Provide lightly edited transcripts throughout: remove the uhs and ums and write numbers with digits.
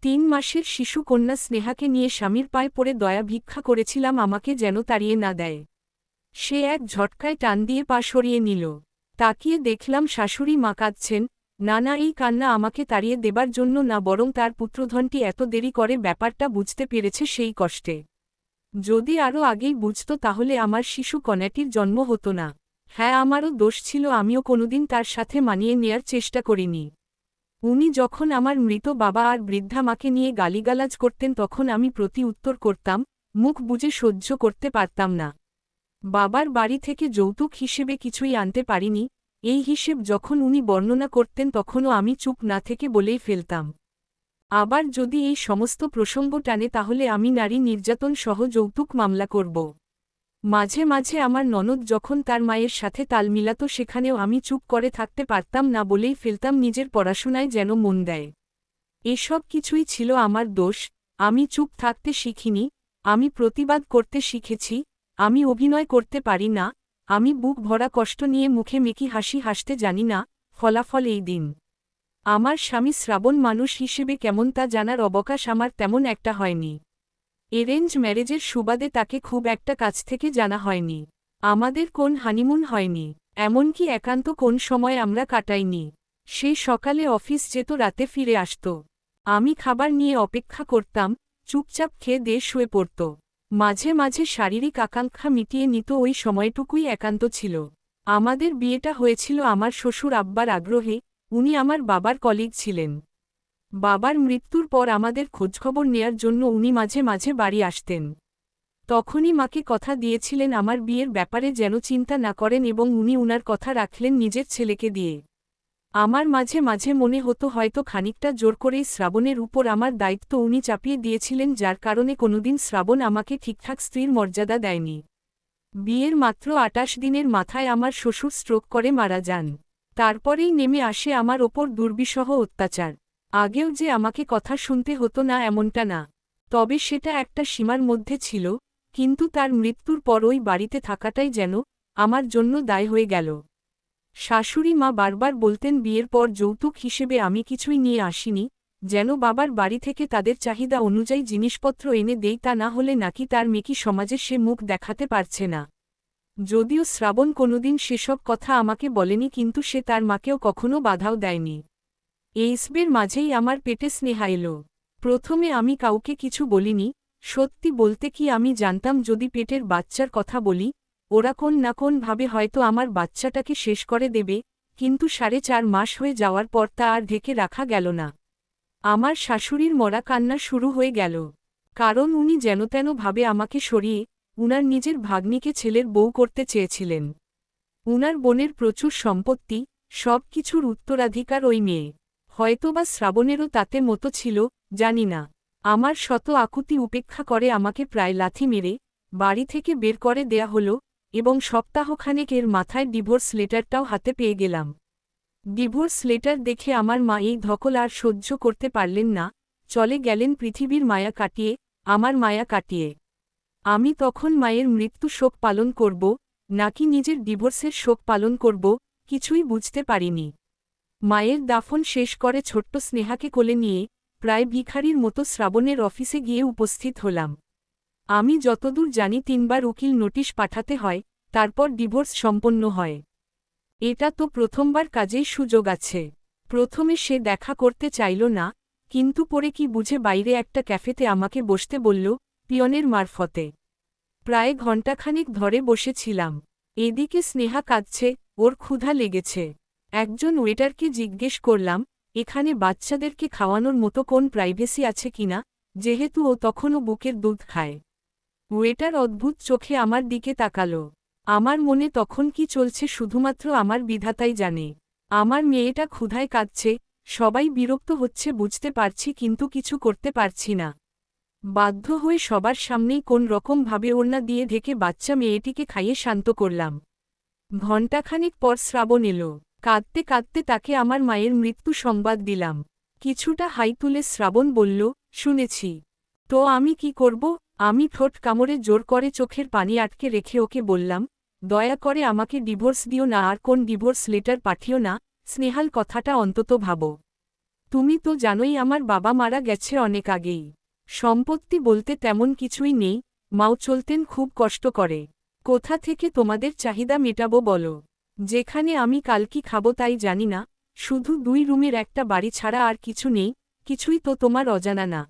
3 মাসের শিশু কন্যা স্নেহাকে নিয়ে স্বামীর পায়ে পড়ে দয়া ভিক্ষা করেছিলাম আমাকে যেন তাড়িয়ে না দেয়। সে এক ঝটকায় টান দিয়ে পা সরিয়ে নিল। তাকিয়ে দেখলাম শাশুড়ি মা কাঁদছেন। না, এই কান্না আমাকে তাড়িয়ে দেবার জন্য না, বরং তার পুত্রধনটি এত দেরি করে ব্যাপারটা বুঝতে পেরেছে সেই কষ্টে। যদি আরও আগেই বুঝত তাহলে আমার শিশু কন্যাটির জন্ম হতো না। হ্যাঁ, আমারও দোষ ছিল, আমিও কোনোদিন তার সাথে মানিয়ে নেয়ার চেষ্টা করিনি। উনি যখন আমার মৃত বাবা আর বৃদ্ধা মাকে নিয়ে গালিগালাজ করতেন তখন আমি প্রতি উত্তর করতাম, মুখ বুজে সহ্য করতে পারতাম না। বাবার বাড়ি থেকে যৌতুক হিসেবে কিছুই আনতে পারিনি, এই হিসেব যখন উনি বর্ণনা করতেন তখনও আমি চুপ না থেকে বলেই ফেলতাম। আবার যদি এই সমস্ত প্রসঙ্গ টানে তাহলে আমি নারী নির্যাতন সহ যৌতুক মামলা করব। মাঝে মাঝে আমার ননদ যখন তার মায়ের সাথে তাল মিলাত সেখানেও আমি চুপ করে থাকতে পারতাম না, বলেই ফেলতাম নিজের পড়াশোনায় যেন মন দেয়। এসব কিছুই ছিল আমার দোষ। আমি চুপ থাকতে শিখিনি, আমি প্রতিবাদ করতে শিখেছি। আমি অভিনয় করতে পারি না, আমি বুক ভরা কষ্ট নিয়ে মুখে মেকি হাসি হাসতে জানি না। ফলাফল এই দিন। আমার স্বামী শ্রাবণ মানুষ হিসেবে কেমন তা জানার অবকাশ আমার তেমন একটা হয়নি। এরেঞ্জ ম্যারেজের সুবাদে তাকে খুব একটা কাছ থেকে জানা হয়নি। আমাদের কোন হানিমুন হয়নি, এমনকি একান্ত কোন সময় আমরা কাটাইনি। সে সকালে অফিস যেত, রাতে ফিরে আসত। আমি খাবার নিয়ে অপেক্ষা করতাম, চুপচাপ খেয়ে দিয়ে শুয়ে পড়ত। মাঝে মাঝে শারীরিক আকাঙ্ক্ষা মিটিয়ে নিত, ওই সময়টুকুই একান্ত ছিল। আমাদের বিয়েটা হয়েছিল আমার শ্বশুর আব্বার আগ্রহে। উনি আমার বাবার কলিগ ছিলেন। বাবার মৃত্যুর পর আমাদের খোঁজখবর নেয়ার জন্য উনি মাঝে মাঝে বাড়ি আসতেন। তখনই মাকে কথা দিয়েছিলেন আমার বিয়ের ব্যাপারে যেন চিন্তা না করেন, এবং উনি উনার কথা রাখলেন নিজের ছেলেকে দিয়ে। আমার মাঝে মাঝে মনে হতো হয়তো খানিকটা জোর করেই শ্রাবণের উপর আমার দায়িত্ব উনি চাপিয়ে দিয়েছিলেন, যার কারণে কোনোদিন শ্রাবণ আমাকে ঠিকঠাক স্ত্রীর মর্যাদা দেয়নি। বিয়ের মাত্র 28 দিনের মাথায় আমার শ্বশুর স্ট্রোক করে মারা যান। তারপরেই নেমে আসে আমার ওপর দুর্বিষহ অত্যাচার। আগেও যে আমাকে কথা শুনতে হতো না এমনটা না, তবে সেটা একটা সীমার মধ্যে ছিল, কিন্তু তার মৃত্যুর পর ওই বাড়িতে থাকাটাই যেন আমার জন্য দায় হয়ে গেল। শাশুড়ি মা বারবার বলতেন বিয়ের পর যৌতুক হিসেবে আমি কিছুই নিয়ে আসিনি, যেন বাবার বাড়ি থেকে তাদের চাহিদা অনুযায়ী জিনিসপত্র এনে দেই, তা না হলে নাকি তার মেকি সমাজে সে মুখ দেখাতে পারছে না। যদিও শ্রাবণ কোনোদিন সেসব কথা আমাকে বলেনি, কিন্তু সে তার মাকেও কখনো বাধাও দেয়নি। এইসবের মাঝেই আমার পেটে স্নেহা এলো। প্রথমে আমি কাউকে কিছু বলিনি। সত্যি বলতে কি, আমি জানতাম যদি পেটের বাচ্চার কথা বলি, ওরা কোন না কোন ভাবে হয়তো আমার বাচ্চাটাকে শেষ করে দেবে, কিন্তু 4.5 মাস হয়ে যাওয়ার পর তা আর ঢেকে রাখা গেল না। আমার শাশুড়ির মরা কান্না শুরু হয়ে গেল। কারণ উনি যেনতেন ভাবে আমাকে সরিয়ে উনার নিজের ভাগ্নিকে ছেলের বউ করতে চেয়েছিলেন। উনার বোনের প্রচুর সম্পত্তি, সব কিছুর উত্তরাধিকার ওই মেয়ে। হয়তোবা শ্রাবণেরও তাতে মতো ছিল, জানি না। আমার শত আকুতি উপেক্ষা করে আমাকে প্রায় লাথি মেরে বাড়ি থেকে বের করে দেয়া হলো, এবং সপ্তাহখানেক এর মাথায় ডিভোর্স লেটারটাও হাতে পেয়ে গেলাম। ডিভোর্স লেটার দেখে আমার মা এই ধকল আর সহ্য করতে পারলেন না, চলে গেলেন পৃথিবীর মায়া কাটিয়ে, আমার মায়া কাটিয়ে। আমি তখন মায়ের মৃত্যু শোক পালন করব নাকি নিজের ডিভোর্সের শোক পালন করব, কিছুই বুঝতে পারিনি। মায়ের দাফন শেষ করে ছোট্ট স্নেহাকে কোলে নিয়ে প্রায় ভিখারির মতো শ্রাবণের অফিসে গিয়ে উপস্থিত হলাম। আমি যতদূর জানি 3 বার উকিল নোটিশ পাঠাতে হয়, তারপর ডিভোর্স সম্পন্ন হয়। এটা তো প্রথমবার, কাজেই সুযোগ আছে। প্রথমে সে দেখা করতে চাইল না, কিন্তু পরে কি বুঝে বাইরে একটা ক্যাফেতে আমাকে বসতে বলল, পিয়নের মারফতে। প্রায় ঘণ্টাখানিক ধরে বসেছিলাম। এদিকে স্নেহা কাঁদছে, ওর ক্ষুধা লেগেছে। একজন ওয়েটারকে জিজ্ঞেস করলাম, এখানে বাচ্চাদেরকে খাওয়ানোর মতো কোন প্রাইভেসি আছে কিনা, যেহেতু ও তখনও বুকের দুধ খায়। ওয়েটার অদ্ভুত চোখে আমার দিকে তাকালো। আমার মনে তখন কি চলছে শুধুমাত্র আমার বিধাতাই জানে। আমার মেয়েটা ক্ষুধায় কাঁদছে, সবাই বিরক্ত হচ্ছে বুঝতে পারছি, কিন্তু কিছু করতে পারছি না। বাধ্য হয়ে সবার সামনেই কোন রকম ভাবে ওড়না দিয়ে ঢেকে বাচ্চা মেয়েটিকে খাইয়ে শান্ত করলাম। ঘণ্টাখানিক পর শ্রাবণ এলো। কাঁদতে কাঁদতে তাকে আমার মায়ের মৃত্যু সংবাদ দিলাম। কিছুটা হাই তুলে শ্রাবণ বলল, শুনেছি। তো আমি কি করব? আমি ঠোঁট কামড়ে জোর করে চোখের পানি আটকে রেখে ওকে বললাম, দয়া করে আমাকে ডিভোর্স দিও না, আর কোন ডিভোর্স লেটার পাঠিও না, স্নেহাল কথাটা অন্তত ভাবো। তুমি তো জানোই আমার বাবা মারা গেছে অনেক আগেই। সম্পত্তি বলতে তেমন কিছুই নেই, মাও চলতেন খুব কষ্ট করে। কোথা থেকে তোমাদের চাহিদা মেটাবো বলো? যেখানে আমি কাল কি খাবো তাই জানি না, শুধু 2 রুমের একটা বাড়ি ছাড়া আর কিছু নেই। কিছুই তো তোমার অজানা না।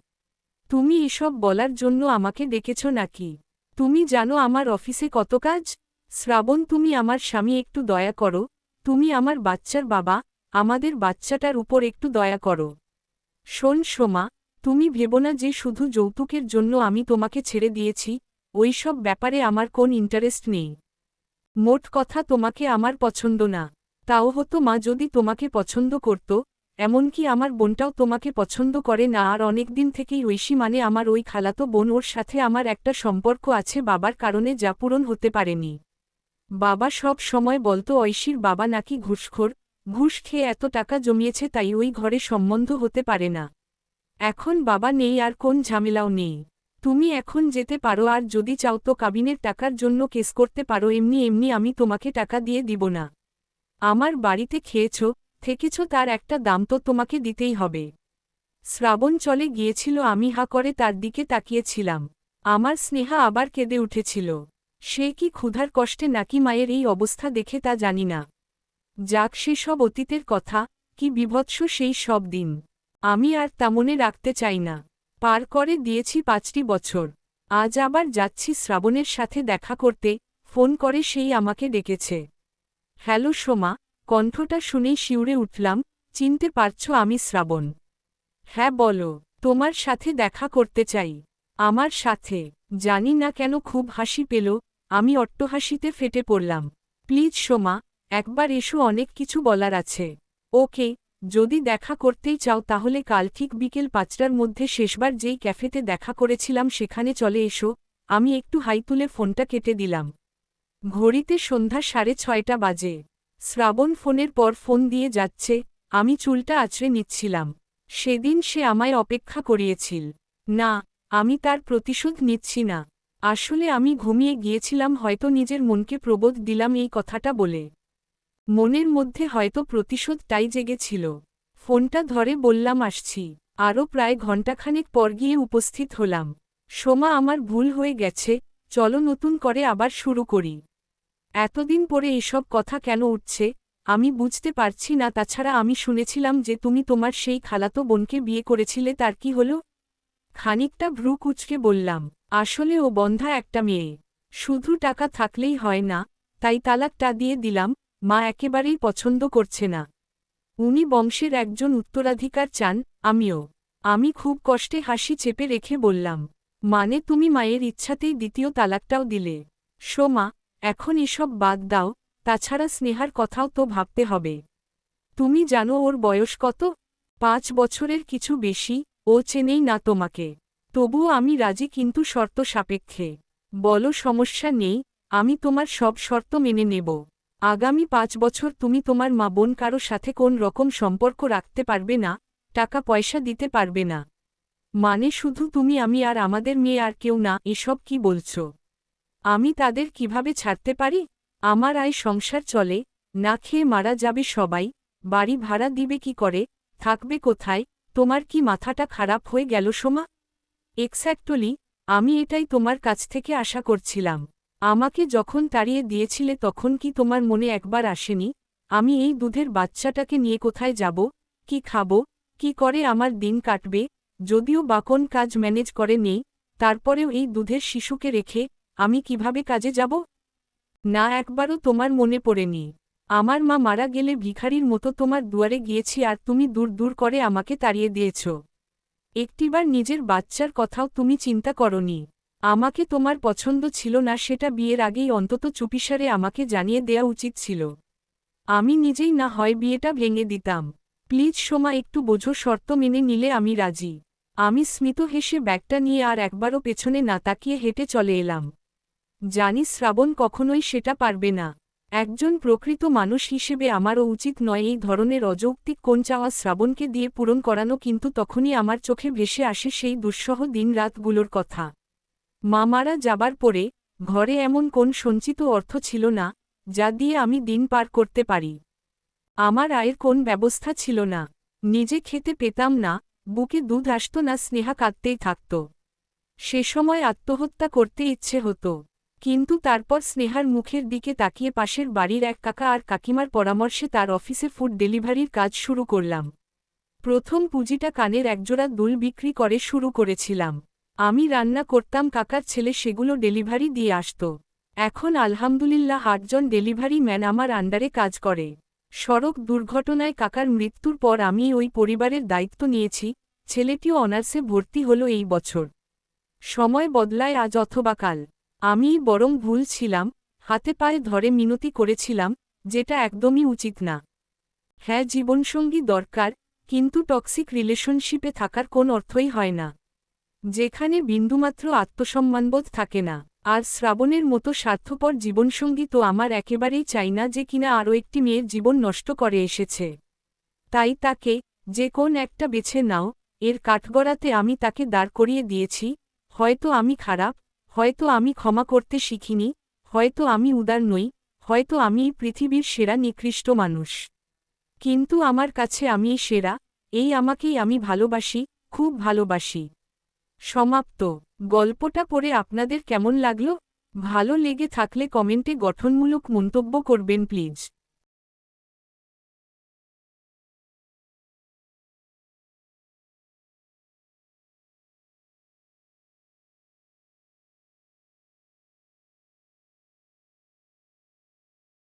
তুমি এসব বলার জন্য আমাকে ডেকেছ নাকি? তুমি জানো আমার অফিসে কত কাজ। শ্রাবণ, তুমি আমার স্বামী, একটু দয়া করো। তুমি আমার বাচ্চার বাবা, আমাদের বাচ্চাটার উপর একটু দয়া করো। শোন সোমা, তুমি ভেবো না যে শুধু যৌতুকের জন্য আমি তোমাকে ছেড়ে দিয়েছি। ওই সব ব্যাপারে আমার কোন ইন্টারেস্ট নেই। মোট কথা, তোমাকে আমার পছন্দ না। তাও হতো মা যদি তোমাকে পছন্দ করত। এমনকি আমার বোনটাও তোমাকে পছন্দ করে না, আর অনেকদিন থেকেই ঐশী মানে আমার ওই খালাতো বোন, ওর সাথে আমার একটা সম্পর্ক আছে বাবার কারণে, যা পূরণ হতে পারেনি। বাবা সব সময় বলতো ঐশীর বাবা নাকি ঘুষখোর, ঘুষ খেয়ে এত টাকা জমিয়েছে তাই ওই ঘরে সম্বন্ধ হতে পারে না। এখন বাবা নেই আর কোন ঝামেলাও নেই। তুমি এখন যেতে পারো, আর যদি চাও তো কাবিনের টাকার জন্য কেস করতে পারো। এমনি এমনি আমি তোমাকে টাকা দিয়ে দিব না। আমার বাড়িতে খেয়েছ, থেকেছ, তার একটা দাম তো তোমাকে দিতেই হবে। শ্রাবণ চলে গিয়েছিল, আমি হা করে তার দিকে তাকিয়েছিলাম। আমার স্নেহা আবার কেঁদে উঠেছিল। সে কি ক্ষুধার কষ্টে নাকি মায়ের এই অবস্থা দেখে তা জানি না। যাক, সেসব অতীতের কথা। কি বিভৎস সেই সব দিন। আমি আর তা মনে রাখতে চাই না। পার করে দিয়েছি 5টি বছর। আজ আবার যাচ্ছি শ্রাবণের সাথে দেখা করতে। ফোন করে সেই আমাকে ডেকেছে। হ্যালো সোমা, কণ্ঠটা শুনেই শিউরে উঠলাম। চিনতে পারছো আমি শ্রাবণ? হ্যাঁ বলো, তোমার সাথে দেখা করতে চাই। আমার সাথে? জানি না কেন খুব হাসি পেল। আমি অট্টহাসিতে ফেটে পড়লাম। প্লিজ সোমা, একবার এসো, অনেক কিছু বলার আছে। ওকে, যদি দেখা করতেই চাও তাহলে কাল ঠিক বিকেল 5টার মধ্যে শেষবার যেই ক্যাফেতে দেখা করেছিলাম সেখানে চলে এসো। আমি একটু হাই তুলে ফোনটা কেটে দিলাম। ঘড়িতে সন্ধ্যা 6:30 বাজে। শ্রাবণ ফোনের পর ফোন দিয়ে যাচ্ছে। আমি চুলটা আঁচড়ে নিচ্ছিলাম। সেদিন সে আমায় অপেক্ষা করিয়েছিল। না, আমি তার প্রতিশোধ নিচ্ছি না। আসলে আমি ঘুমিয়ে গিয়েছিলাম, হয়তো নিজের মনকে প্রবোধ দিলাম এই কথাটা বলে। মনের মধ্যে হয়তো প্রতিশোধটাই জেগেছিল। ফোনটা ধরে বললাম আসছি। আরও প্রায় ঘণ্টাখানেক পর গিয়ে উপস্থিত হলাম। সোমা, আমার ভুল হয়ে গেছে, চলো নতুন করে আবার শুরু করি। এতদিন পরে এসব কথা কেন উঠছে আমি বুঝতে পারছি না। তাছাড়া আমি শুনেছিলাম যে তুমি তোমার সেই খালাতো বোনকে বিয়ে করেছিলে, তার কি হলো? খানিকটা ভ্রু কুঁচকে বললাম, আসলে ও বন্ধা একটা মেয়ে। শুধু টাকা থাকলেই হয় না, তাই তালাকটা দিয়ে দিলাম। মা একেবারেই পছন্দ করছে না। উনি বংশের একজন উত্তরাধিকার চান, আমিও। আমি খুব কষ্টে হাসি চেপে রেখে বললাম, মানে তুমি মায়ের ইচ্ছাতেই দ্বিতীয় তালাকটাও দিলে? সোমা, এখন এসব বাদ দাও। তাছাড়া স্নেহার কথাও তো ভাবতে হবে। তুমি জানো ওর বয়স কত? 5 বছরের কিছু বেশি। ও চেনেই না তোমাকে। তবুও আমি রাজি, কিন্তু শর্ত সাপেক্ষে। বলো, সমস্যা নেই, আমি তোমার সব শর্ত মেনে নেব। আগামী 5 বছর তুমি তোমার মা বোন কারো সাথে কোন রকম সম্পর্ক রাখতে পারবে না, টাকা পয়সা দিতে পারবে না। মানে শুধু তুমি, আমি আর আমাদের মেয়ে, আর কেউ না। এসব কি বলছো? আমি তাদের কিভাবে ছাড়তে পারি? আমার আয় সংসার চলে, না খেয়ে মারা যাবে সবাই। বাড়ি ভাড়া দিবে কি করে, থাকবে কোথায়? তোমার কি মাথাটা খারাপ হয়ে গেল সোমা? এক্স্যাক্টলি, আমি এটাই তোমার কাছ থেকে আশা করছিলাম। আমাকে যখন তাড়িয়ে দিয়েছিলে তখন কি তোমার মনে একবার আসেনি আমি এই দুধের বাচ্চাটাকে নিয়ে কোথায় যাব, কি খাবো, কি করে আমার দিন কাটবে? যদিও বা কোন কাজ ম্যানেজ করে নেই, তারপরেও এই দুধের শিশুকে রেখে আমি কিভাবে কাজে যাব? না, একবারও তোমার মনে পড়েনি? আমার মা মারা গেলে ভিখারির মতো তোমার দুয়ারে গিয়েছি, আর তুমি দূর দূর করে আমাকে তাড়িয়ে দিয়েছ। একটিবার নিজের বাচ্চার কথাও তুমি চিন্তা করনি? আমাকে তোমার পছন্দ ছিল না, সেটা বিয়ের আগেই অন্তত চুপিসারে আমাকে জানিয়ে দেয়া উচিত ছিল। আমি নিজেই না হয় বিয়েটা ভেঙে দিতাম। প্লিজ সোমা, একটু বোঝো, শর্ত মেনে নিলে আমি রাজি। আমি স্মিত হেসে ব্যাগটা নিয়ে আর একবারও পেছনে না তাকিয়ে হেঁটে চলে এলাম। জানি শ্রাবণ কখনোই সেটা পারবে না। একজন প্রকৃত মানুষ হিসেবে আমারও উচিত নয় এই ধরনের অযৌক্তিক কোণ চাওয়া শ্রাবণকে দিয়ে পূরণ করানো, কিন্তু তখনই আমার চোখে ভেসে আসে সেই দুঃসহ দিন রাতগুলোর কথা। মা মারা যাবার পরে ঘরে এমন কোন সঞ্চিত অর্থ ছিল না যা দিয়ে আমি দিন পার করতে পারি। আমার আয়ের কোন ব্যবস্থা ছিল না। নিজে খেতে পেতাম না, বুকে দুধ আসত না, স্নেহা কাঁদতেই থাকত। সে সময় আত্মহত্যা করতে ইচ্ছে হতো, কিন্তু তারপর স্নেহার মুখের দিকে তাকিয়ে পাশের বাড়ির এক কাকা আর কাকিমার পরামর্শে তার অফিসে ফুড ডেলিভারির কাজ শুরু করলাম। প্রথম পুঁজিটা কানের একজোড়া দুল বিক্রি করে শুরু করেছিলাম। আমি রান্না করতাম, কাকার ছেলে সেগুলো ডেলিভারি দিয়ে আসত। এখন আলহামদুলিল্লাহ ৮ জন ডেলিভারি ম্যান আমার আন্ডারে কাজ করে। সড়ক দুর্ঘটনায় কাকার মৃত্যুর পর আমি ওই পরিবারের দায়িত্ব নিয়েছি। ছেলেটিও অনার্সে ভর্তি হলো এই বছর। সময় বদলায় আজ অথবা কাল। আমিই বরং ভুল ছিলাম, হাতে পায়ে ধরে মিনতি করেছিলাম, যেটা একদমই উচিত না। হ্যাঁ, জীবনসঙ্গী দরকার, কিন্তু টক্সিক রিলেশনশিপে থাকার কোন অর্থই হয় না, যেখানে বিন্দুমাত্র আত্মসম্মানবোধ থাকে না। আর শ্রাবণের মতো স্বার্থপর জীবনসঙ্গী তো আমার একেবারেই চাই না, যে কিনা আরও একটি মেয়ের জীবন নষ্ট করে এসেছে। তাই তাকে, যে কোন একটা বেছে নাও, এর কাঠগড়াতে আমি তাকে দাঁড় করিয়ে দিয়েছি। হয়তো আমি খারাপ, হয়তো আমি ক্ষমা করতে শিখিনি, হয়তো আমি উদার নই, হয়তো আমি পৃথিবীর সেরা নিকৃষ্ট মানুষ, কিন্তু আমার কাছে আমিই সেরা। এই আমাকেই আমি ভালোবাসি, খুব ভালোবাসি। সমাপ্ত। গল্পটা পড়ে আপনাদের কেমন লাগলো? ভালো লেগে থাকলে কমেন্টে গঠনমূলক মন্তব্য করবেন প্লিজ।